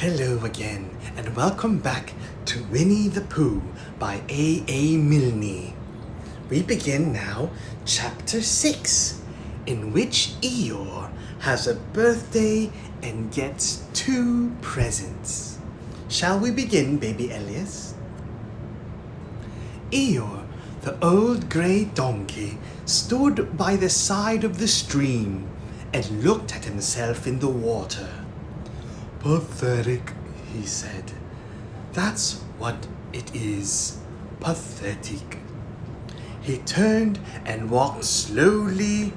Hello again, and welcome back to Winnie the Pooh by A. Milne. We begin now chapter 6, in which Eeyore has a birthday and gets 2 presents. Shall we begin, baby Elias? Eeyore, the old grey donkey, stood by the side of the stream and looked at himself in the water. "Pathetic," he said. "That's what it is. Pathetic." He turned and walked slowly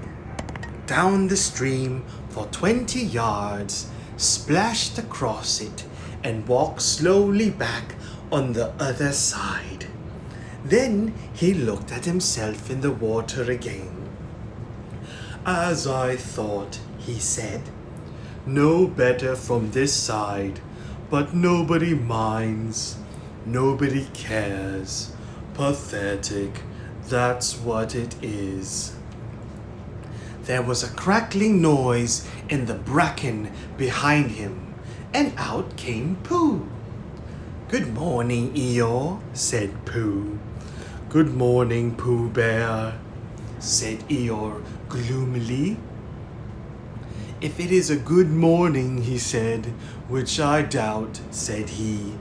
down the stream for 20 yards, splashed across it, and walked slowly back on the other side. Then he looked at himself in the water again. "As I thought," he said. "No better from this side, but nobody minds, nobody cares. Pathetic, that's what it is." There was a crackling noise in the bracken behind him, and out came Pooh. "Good morning, Eeyore," said Pooh. "Good morning, Pooh Bear," said Eeyore gloomily. "If it is a good morning," he said, "which I doubt," said he.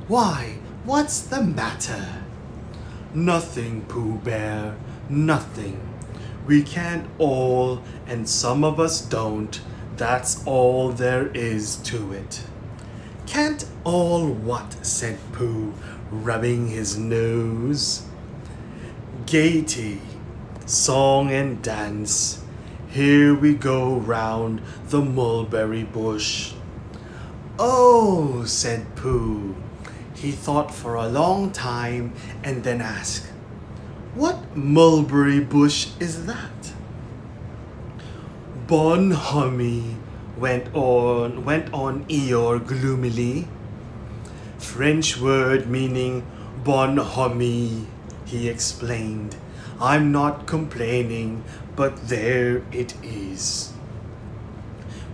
"Why, what's the matter?" "Nothing, Pooh Bear, nothing. We can't all, and some of us don't. That's all there is to it." "Can't all what?" said Pooh, rubbing his nose. "Gaiety, song and dance. Here we go round the mulberry bush." "Oh," said Pooh. He thought for a long time and then asked, "What mulberry bush is that?" "Bonhomie," went on Eeyore gloomily. "French word meaning bonhomie," he explained. "I'm not complaining, but there it is."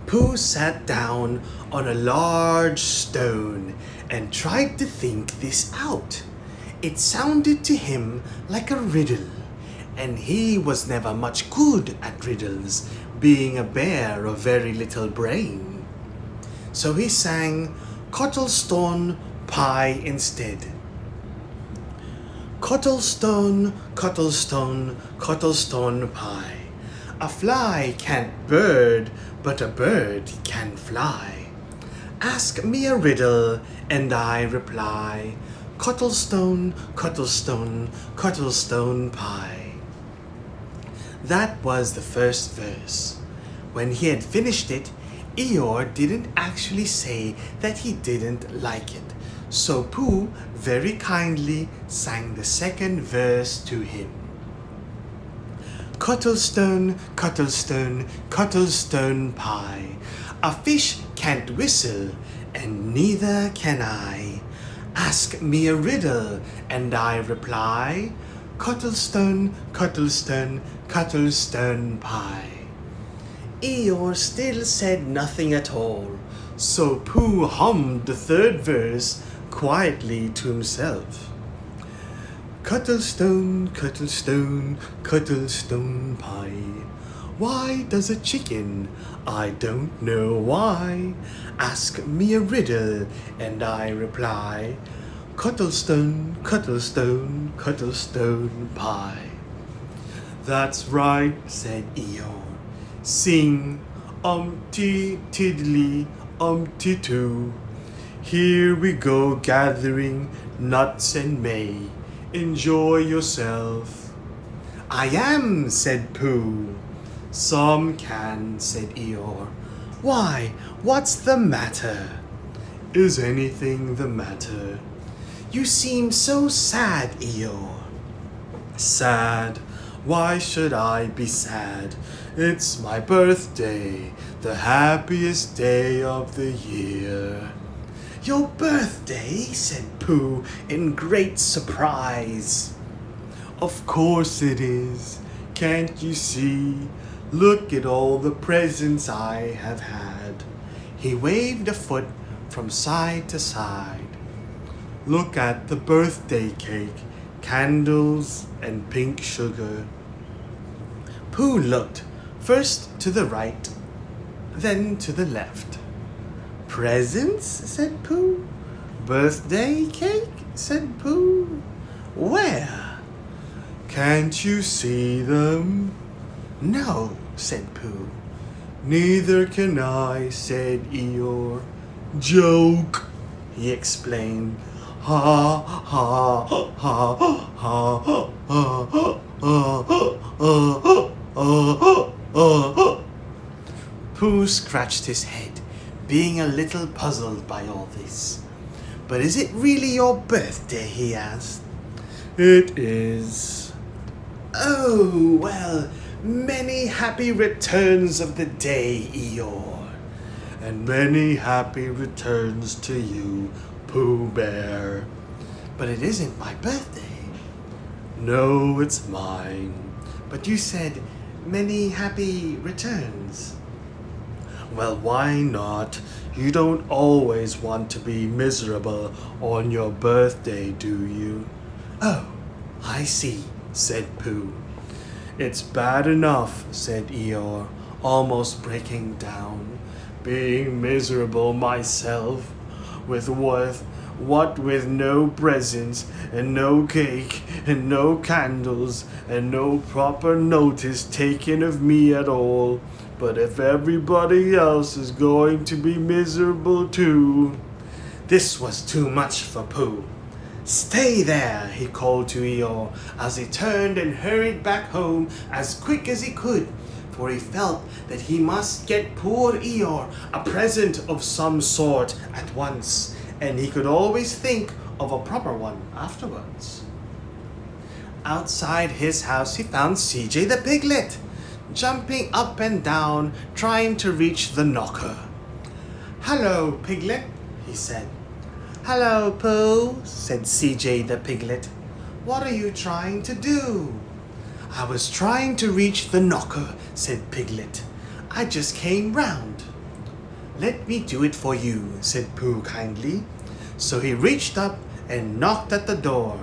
Pooh sat down on a large stone and tried to think this out. It sounded to him like a riddle, and he was never much good at riddles, being a bear of very little brain. So he sang Cottlestone Pie instead. "Cottlestone, Cottlestone, Cottlestone pie. A fly can't bird, but a bird can fly. Ask me a riddle, and I reply. Cottlestone, Cottlestone, Cottlestone pie." That was the first verse. When he had finished it, Eeyore didn't actually say that he didn't like it. So Pooh very kindly sang the second verse to him. "Cottlestone, Cottlestone, Cottlestone pie. A fish can't whistle, and neither can I. Ask me a riddle, and I reply. Cottlestone, Cottlestone, Cottlestone pie." Eeyore still said nothing at all, so Pooh hummed the third verse quietly to himself. "Cottlestone, Cottlestone, Cottlestone pie. Why does a chicken? I don't know why. Ask me a riddle, and I reply. Cottlestone, Cottlestone, Cottlestone pie." "That's right," said Eeyore. "Sing umpty tiddly umpty too. Here we go gathering nuts and may. Enjoy yourself." "I am," said Pooh. "Some can," said Eeyore. "Why, what's the matter?" "Is anything the matter?" "You seem so sad, Eeyore." "Sad? Why should I be sad? It's my birthday, the happiest day of the year." "Your birthday?" said Pooh in great surprise. "Of course it is. Can't you see? Look at all the presents I have had." He waved a foot from side to side. Look at the birthday cake, candles, and pink sugar. Pooh looked first to the right, then to the left. Presents? Said Pooh. Birthday cake? Said Pooh. Where? Can't you see them? No, said Pooh. Neither can I, said Eeyore. Joke, he explained. Ha ha ha ha ha ha. Pooh scratched his head, being a little puzzled by all this. But is it really your birthday? He asked. It is. Oh, well, many happy returns of the day, Eeyore. And many happy returns to you, Pooh Bear. But it isn't my birthday. No, it's mine. But you said many happy returns. Well, why not? You don't always want to be miserable on your birthday, do you? Oh, I see, said Pooh. It's bad enough, said Eeyore, almost breaking down. Being miserable myself, with what with no presents, and no cake, and no candles, and no proper notice taken of me at all. But if everybody else is going to be miserable too. This was too much for Pooh. Stay there, he called to Eeyore as he turned and hurried back home as quick as he could, for he felt that he must get poor Eeyore a present of some sort at once, and he could always think of a proper one afterwards. Outside his house he found CJ the Piglet, jumping up and down, trying to reach the knocker. Hello, Piglet, he said. Hello, Pooh, said CJ the Piglet. What are you trying to do? I was trying to reach the knocker, said Piglet. I just came round. Let me do it for you, said Pooh kindly. So he reached up and knocked at the door.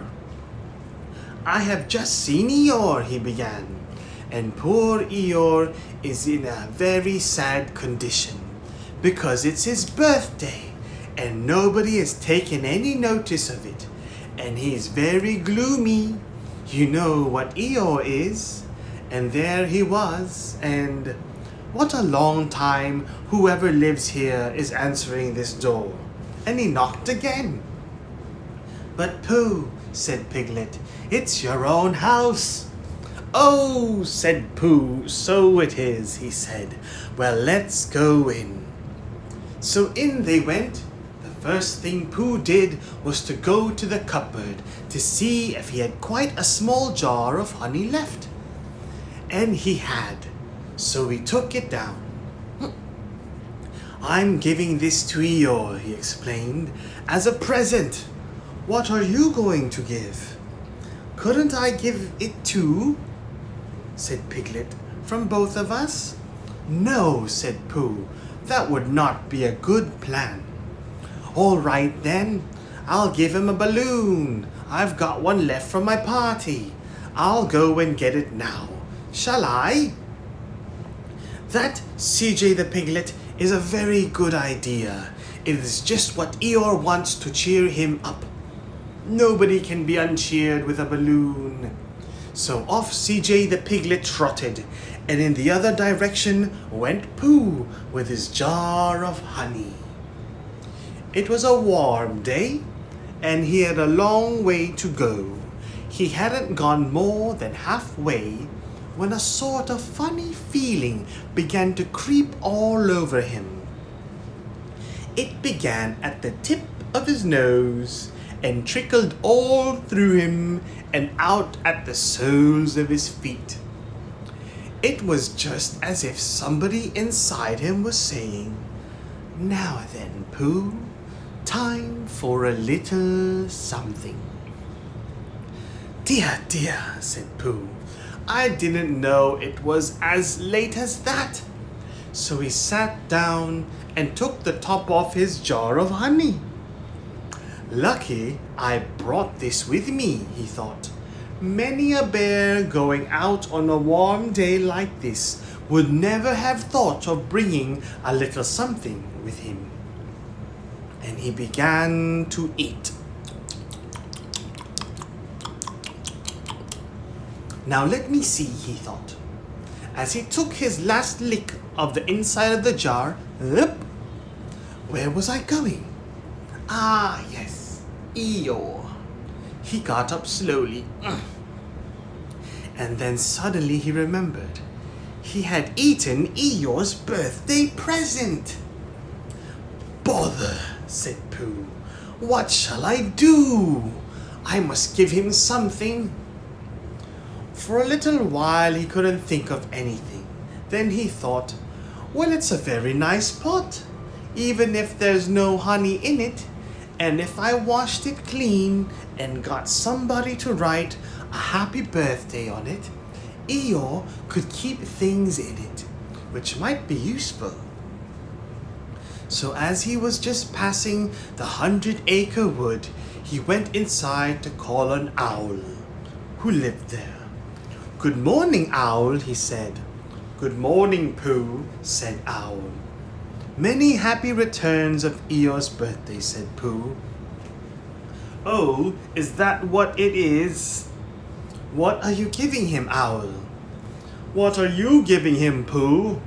I have just seen Eeyore, he began. And poor Eeyore is in a very sad condition because it's his birthday and nobody has taken any notice of it, and he's very gloomy. You know what Eeyore is. And there he was, and what a long time whoever lives here is answering this door. And he knocked again. But Pooh, said Piglet, it's your own house. Oh, said Pooh, so it is, he said. Well, let's go in. So in they went. The first thing Pooh did was to go to the cupboard to see if he had quite a small jar of honey left. And he had, so he took it down. I'm giving this to Eeyore, he explained, as a present. What are you going to give? Couldn't I give it too? Said Piglet, from both of us? No, said Pooh, that would not be a good plan. All right then, I'll give him a balloon. I've got one left from my party. I'll go and get it now. Shall I? That, CJ the Piglet, is a very good idea. It is just what Eeyore wants to cheer him up. Nobody can be uncheered with a balloon. So off CJ the Piglet trotted, and in the other direction went Pooh with his jar of honey. It was a warm day, and he had a long way to go. He hadn't gone more than halfway when a sort of funny feeling began to creep all over him. It began at the tip of his nose and trickled all through him and out at the soles of his feet. It was just as if somebody inside him was saying, "Now then, Pooh, time for a little something." "Dear, dear," said Pooh, "I didn't know it was as late as that." So he sat down and took the top off his jar of honey. Lucky I brought this with me, he thought. Many a bear going out on a warm day like this would never have thought of bringing a little something with him. And he began to eat. Now let me see, he thought. As he took his last lick of the inside of the jar, where was I going? Ah, yes, Eeyore. He got up slowly. And then suddenly he remembered. He had eaten Eeyore's birthday present. Bother, said Pooh. What shall I do? I must give him something. For a little while he couldn't think of anything. Then he thought, well, it's a very nice pot, even if there's no honey in it. And if I washed it clean and got somebody to write a happy birthday on it, Eeyore could keep things in it, which might be useful. So as he was just passing the 100-acre wood, he went inside to call an owl who lived there. Good morning, Owl, he said. Good morning, Pooh, said Owl. Many happy returns of Eeyore's birthday, said Pooh. Oh, is that what it is? What are you giving him, Owl? What are you giving him, Pooh?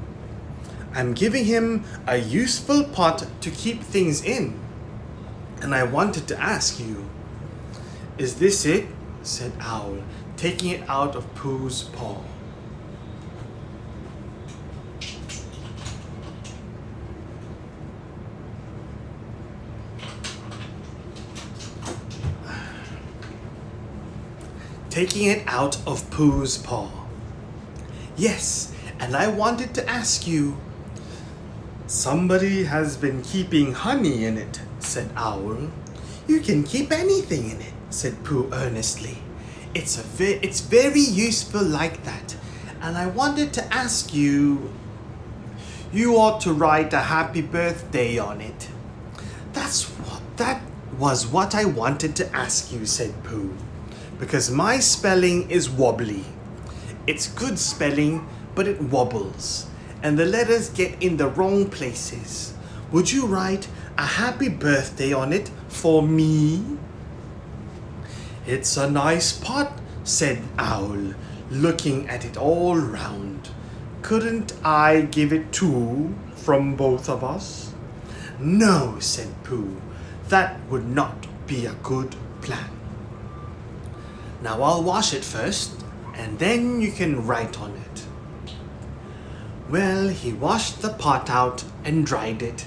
I'm giving him a useful pot to keep things in. And I wanted to ask you. Is this it? Said Owl, taking it out of Pooh's paw. Taking it out of Pooh's paw. Yes, and I wanted to ask you. Somebody has been keeping honey in it, said Owl. You can keep anything in it, said Pooh earnestly. It's very useful like that, and I wanted to ask you. You ought to write a happy birthday on it. That was what I wanted to ask you, said Pooh, because my spelling is wobbly. It's good spelling, but it wobbles, and the letters get in the wrong places. Would you write a happy birthday on it for me? It's a nice pot, said Owl, looking at it all round. Couldn't I give it two from both of us? No, said Pooh. That would not be a good plan. Now I'll wash it first, and then you can write on it. Well, he washed the pot out and dried it,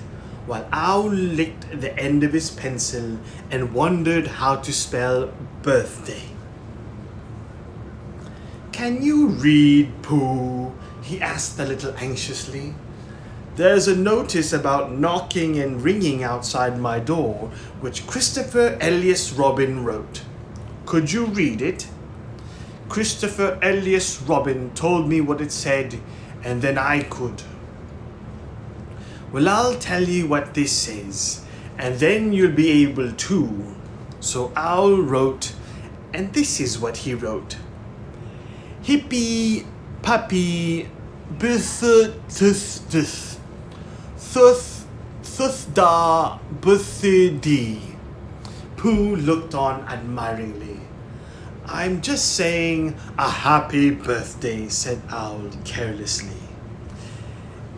while Owl licked the end of his pencil and wondered how to spell birthday. Can you read, Pooh? He asked a little anxiously. There's a notice about knocking and ringing outside my door, which Christopher Elias Robin wrote. Could you read it? Christopher Elias Robin told me what it said, and then I could. Well, I'll tell you what this says, and then you'll be able to. So Owl wrote, and this is what he wrote. Hippie, puppy, thuth, da, birthday. Pooh looked on admiringly. I'm just saying a happy birthday, said Owl carelessly.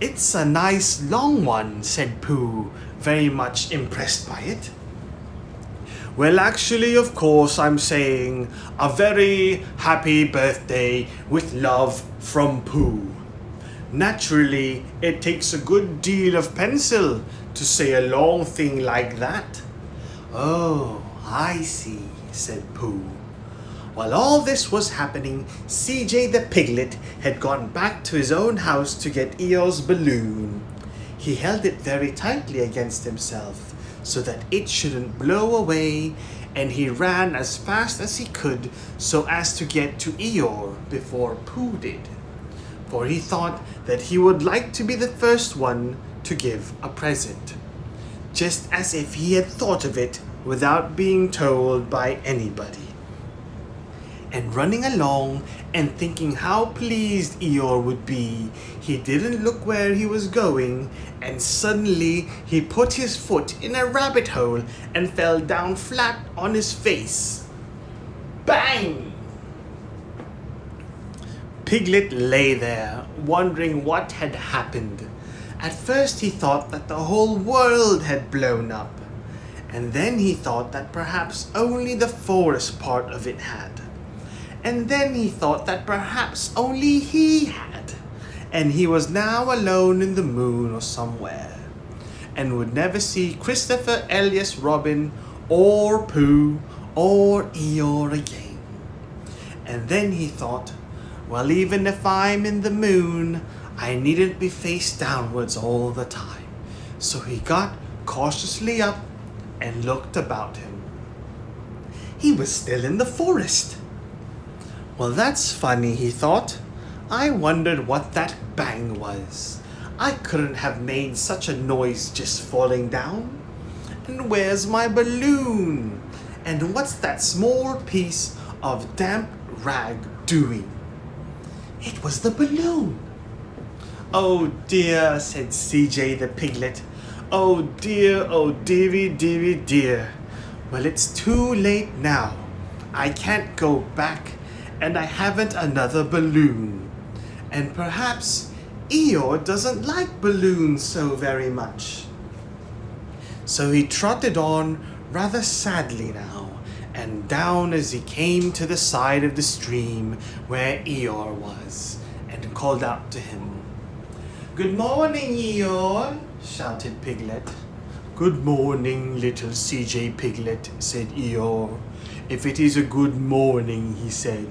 It's a nice long one, said Pooh, very much impressed by it. Well, actually, of course, I'm saying a very happy birthday with love from Pooh. Naturally, it takes a good deal of pencil to say a long thing like that. Oh, I see, said Pooh. While all this was happening, CJ the Piglet had gone back to his own house to get Eeyore's balloon. He held it very tightly against himself so that it shouldn't blow away, and he ran as fast as he could so as to get to Eeyore before Pooh did. for he thought that he would like to be the first one to give a present, just as if he had thought of it without being told by anybody. And running along and thinking how pleased Eeyore would be, he didn't look where he was going, and suddenly he put his foot in a rabbit hole and fell down flat on his face. Bang! Piglet lay there, wondering what had happened. At first he thought that the whole world had blown up, and then he thought that perhaps only the forest part of it had. And then he thought that perhaps only he had, and he was now alone in the moon or somewhere, and would never see Christopher, Elias, Robin, or Pooh, or Eeyore again. And then he thought, well, even if I'm in the moon, I needn't be face downwards all the time. So he got cautiously up and looked about him. He was still in the forest. Well, that's funny, he thought. I wondered what that bang was. I couldn't have made such a noise just falling down. And where's my balloon? And what's that small piece of damp rag doing? It was the balloon. Oh dear, said CJ the piglet. Oh dearie, dearie, dear. Well, it's too late now. I can't go back, and I haven't another balloon. And perhaps Eeyore doesn't like balloons so very much. So he trotted on rather sadly now, and down as he came to the side of the stream where Eeyore was, and called out to him. Good morning, Eeyore, shouted Piglet. Good morning, little CJ Piglet, said Eeyore. If it is a good morning, he said,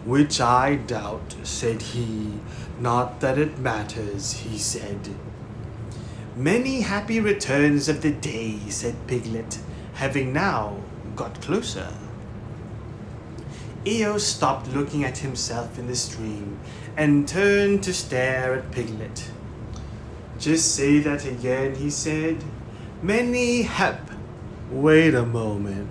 which I doubt, said he. Not that it matters, he said. Many happy returns of the day, said Piglet, having now got closer. Eeyore stopped looking at himself in the stream and turned to stare at Piglet. Just say that again, he said. Many Wait a moment.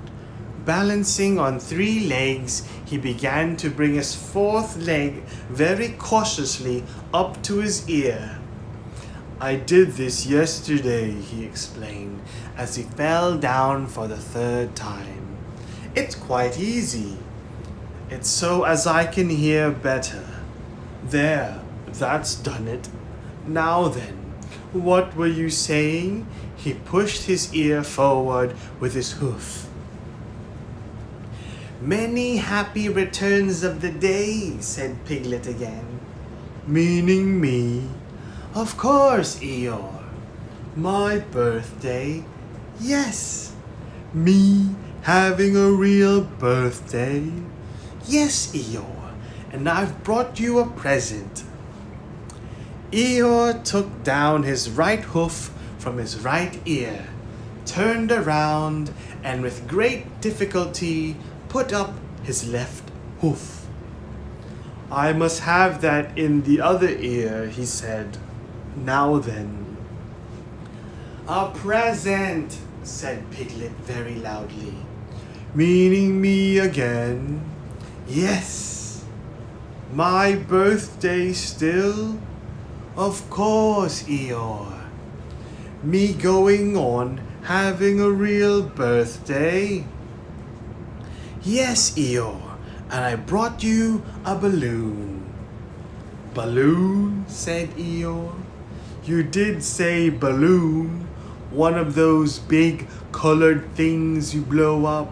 Balancing on 3 legs, he began to bring his 4th leg very cautiously up to his ear. I did this yesterday, he explained, as he fell down for the 3rd time. It's quite easy. It's so as I can hear better. There, that's done it. Now then, what were you saying? He pushed his ear forward with his hoof. Many happy returns of the day, said Piglet again. Meaning me? Of course, Eeyore. My birthday? Yes. Me having a real birthday? Yes, Eeyore, and I've brought you a present. Eeyore took down his right hoof from his right ear, turned around, and with great difficulty put up his left hoof. I must have that in the other ear, he said. Now then. A present, said Piglet very loudly. Meaning me again? Yes. My birthday still? Of course, Eeyore. Me going on having a real birthday? Yes, Eeyore, and I brought you a balloon. Balloon? Said Eeyore. You did say balloon, one of those big colored things you blow up.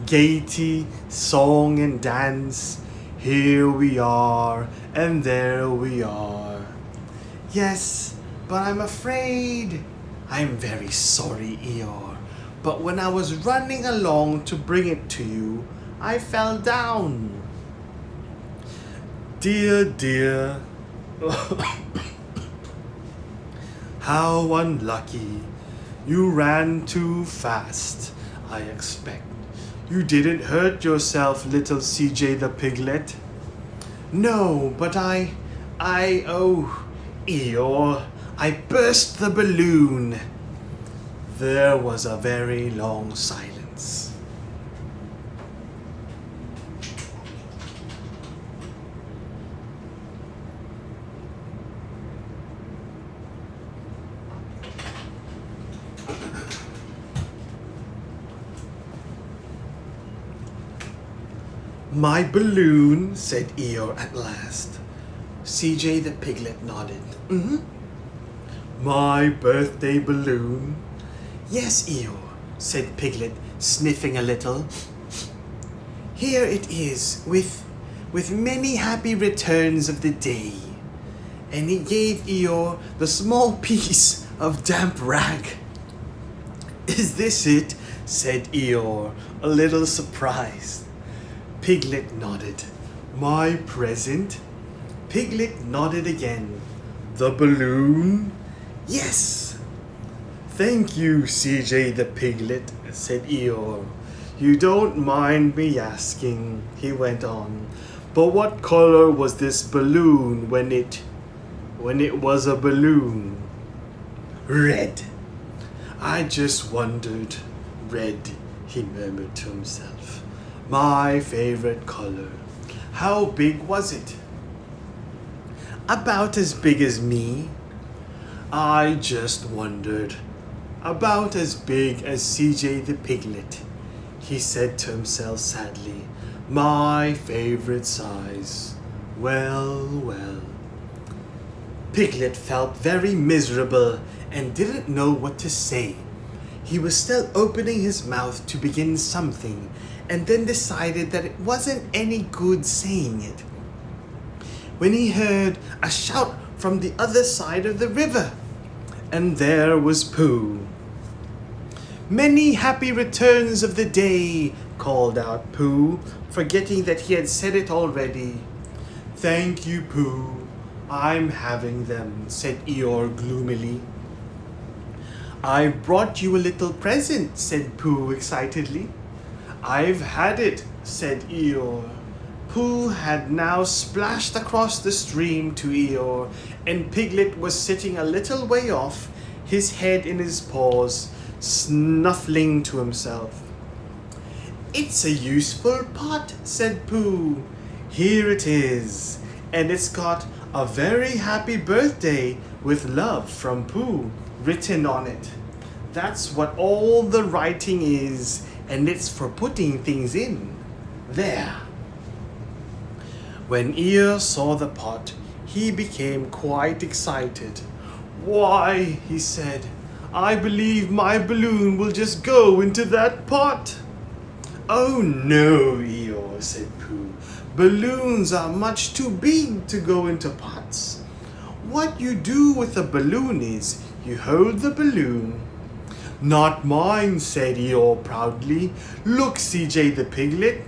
Gaiety, song and dance, here we are and there we are. Yes, but I'm afraid. I'm very sorry, Eeyore, but when I was running along to bring it to you, I fell down. Dear, dear. How unlucky. You ran too fast, I expect. You didn't hurt yourself, little CJ the Piglet. No, but I Eeyore, I burst the balloon. There was a very long silence. My balloon, said Eeyore at last. CJ the piglet nodded. Mm-hmm. My birthday balloon? Yes, Eeyore, said Piglet, sniffing a little. Here it is, with many happy returns of the day. And he gave Eeyore the small piece of damp rag. Is this it? Said Eeyore, a little surprised. Piglet nodded. My present? Piglet nodded again. The balloon? Yes. Thank you, CJ the piglet, said Eeyore. You don't mind me asking, he went on, but what color was this balloon when it was a balloon? Red. I just wondered. Red, he murmured to himself. My favorite color. How big was it? About as big as me. I just wondered. About as big as CJ the piglet, he said to himself sadly. My favorite size. Well, well. Piglet felt very miserable and didn't know what to say. He was still opening his mouth to begin something and then decided that it wasn't any good saying it, when he heard a shout from the other side of the river. And there was Pooh. Many happy returns of the day, called out Pooh, forgetting that he had said it already. Thank you, Pooh. I'm having them, said Eeyore gloomily. I've brought you a little present, said Pooh excitedly. I've had it, said Eeyore. Pooh had now splashed across the stream to Eeyore, and Piglet was sitting a little way off, his head in his paws, snuffling to himself. It's a useful pot, said Pooh. Here it is, and it's got a very happy birthday with love from Pooh written on it. That's what all the writing is, and it's for putting things in. There. When Eeyore saw the pot, he became quite excited. Why, he said, I believe my balloon will just go into that pot. Oh no, Eeyore, said Pooh. Balloons are much too big to go into pots. What you do with a balloon is you hold the balloon. Not mine, said Eeyore proudly. Look, CJ the piglet.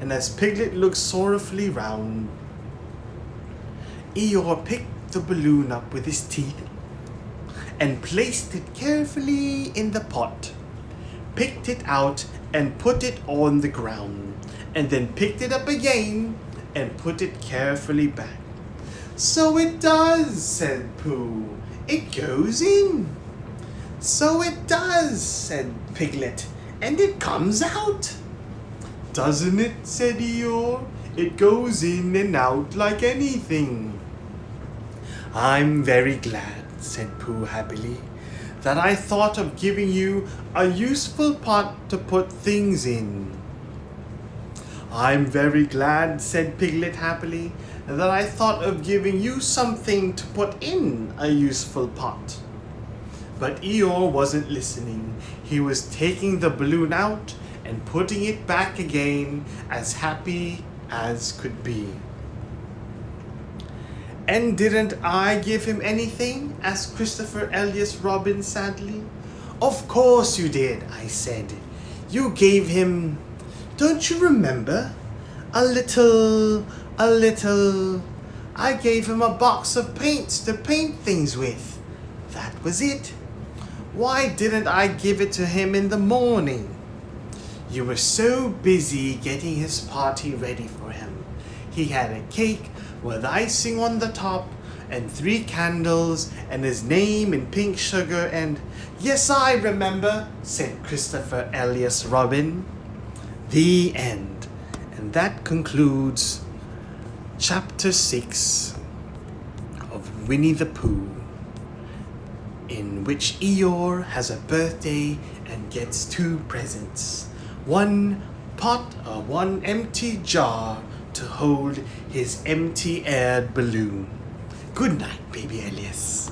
And as Piglet looked sorrowfully round, Eeyore picked the balloon up with his teeth and placed it carefully in the pot, picked it out and put it on the ground, and then picked it up again and put it carefully back. So it does, said Pooh. It goes in. So it does, said Piglet, and it comes out. Doesn't it, said Eeyore. It goes in and out like anything. I'm very glad, said Pooh happily, that I thought of giving you a useful pot to put things in. I'm very glad, said Piglet happily, that I thought of giving you something to put in a useful pot. But Eeyore wasn't listening. He was taking the balloon out and putting it back again, as happy as could be. And didn't I give him anything? Asked Christopher Elias Robin sadly. Of course you did, I said. You gave him, don't you remember? A little, I gave him a box of paints to paint things with. That was it. Why didn't I give it to him in the morning? You were so busy getting his party ready for him. He had a cake with icing on the top and 3 candles and his name in pink sugar and... Yes, I remember, said Christopher Elias Robin. The end. And that concludes Chapter 6 of Winnie the Pooh, in which Eeyore has a birthday and gets 2 presents. One empty jar to hold his empty aired balloon. Good night, baby Elias.